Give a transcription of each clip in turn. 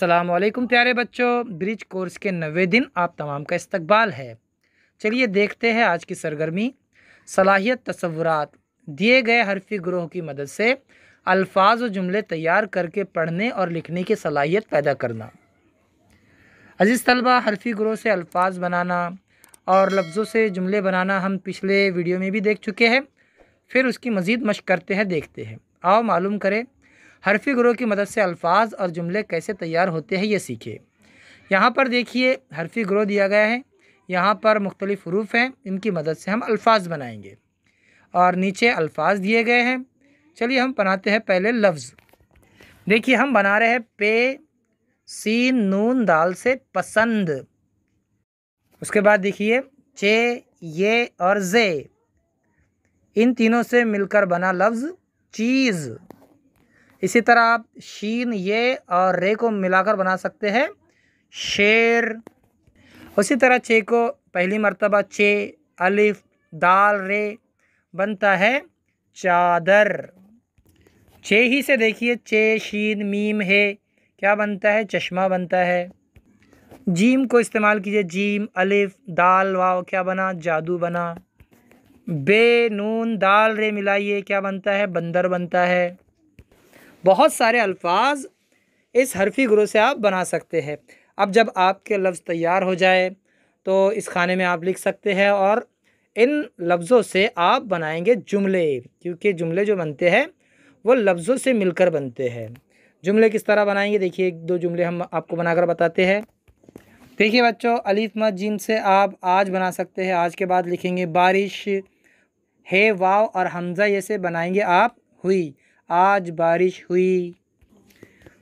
अस्सलामुअलैकुम प्यारे बच्चों, ब्रिज कोर्स के 90 दिन आप तमाम का इस्तकबाल है। चलिए देखते हैं आज की सरगर्मी। सलाहियत तसव्वुरात। दिए गए हरफी ग्रोह की मदद से अल्फाज और जुमले तैयार करके पढ़ने और लिखने की सलाहियत पैदा करना। अजीज़ तलबा, हरफी ग्रोह से अल्फाज बनाना और लफ्ज़ों से जुमले बनाना हम पिछले वीडियो में भी देख चुके हैं। फिर उसकी मज़ीद मशक़ करते हैं, देखते हैं। आओ मालूम करें हरफी ग्रोह की मदद से अल्फाज और जुमले कैसे तैयार होते हैं, ये सीखे। यहाँ पर देखिए हरफी ग्रोह दिया गया है। यहाँ पर मुख्तलिफ़ हरूफ हैं, इनकी मदद से हम अल्फाज बनाएंगे और नीचे अल्फाज दिए गए हैं। चलिए हम बनाते हैं पहले लफ्ज़। देखिए हम बना रहे हैं पे सीन नून दाल से पसंद। उसके बाद देखिए चे ये और जे, इन तीनों से मिलकर बना लफ्ज़ चीज़। इसी तरह आप शीन ये और रे को मिलाकर बना सकते हैं शेर। उसी तरह चे को पहली मर्तबा चे अलिफ दाल रे बनता है चादर। चे ही से देखिए चे शीन मीम है, क्या बनता है? चश्मा बनता है। जीम को इस्तेमाल कीजिए जीम अलिफ दाल वाव, क्या बना? जादू बना। बे नून दाल रे मिलाइए, क्या बनता है? बंदर बनता है। बहुत सारे अल्फाज इस हरफी ग्रोह से आप बना सकते हैं। अब जब आपके लफ्ज़ तैयार हो जाए तो इस खाने में आप लिख सकते हैं और इन लफ्ज़ों से आप बनाएंगे जुमले, क्योंकि जुमले जो बनते हैं वो लफ्ज़ों से मिलकर बनते हैं। जुमले किस तरह बनाएंगे देखिए, एक दो जुमले हम आपको बनाकर बताते हैं। देखिए बच्चों, अलिफ मद जीम से आप आज बना सकते हैं। आज के बाद लिखेंगे बारिश, है वाव और हमज़ा ये से बनाएंगे आप हुई, आज बारिश हुई।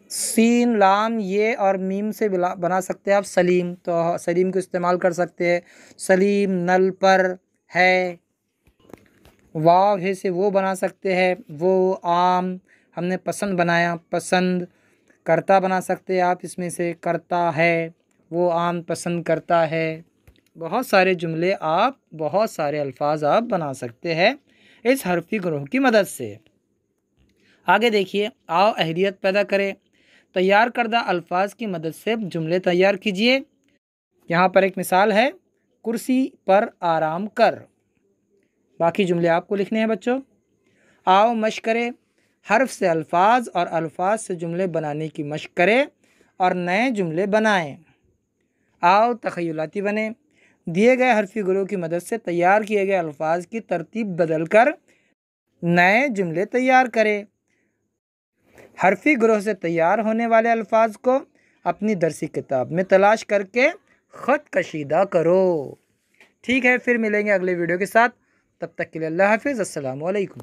सीन लाम ये और मीम से बना सकते हैं आप सलीम, तो सलीम को इस्तेमाल कर सकते हैं। सलीम नल पर है। वाव है से वो बना सकते हैं वो आम, हमने पसंद बनाया पसंद। करता बना सकते हैं आप, इसमें से करता है वो आम पसंद करता है। बहुत सारे जुमले आप, बहुत सारे अल्फाज आप बना सकते हैं इस हरफी ग्रोह की मदद से। आगे देखिए, आओ अहलियत पैदा करें। तैयार करदा अल्फाज की मदद से जुमले तैयार कीजिए। यहाँ पर एक मिसाल है, कुर्सी पर आराम कर। बाकी जुमले आपको लिखने हैं बच्चों। आओ मशक़ करें, हर्फ से अल्फाज और अल्फाज से जुमले बनाने की मशक़ करें और नए जुमले बनाएं। आओ तख़य्युलाती बने। दिए गए हरफी ग्रोह की मदद से तैयार किए गए अल्फाज की तरतीब बदल कर नए जुमले तैयार करें। हरफी ग्रोह से तैयार होने वाले अल्फाज को अपनी दरसी किताब में तलाश करके ख़त कशीदा करो। ठीक है, फिर मिलेंगे अगले वीडियो के साथ। तब तक के लिए अल्लाह हाफिज़। अस्सलामु अलैकुम।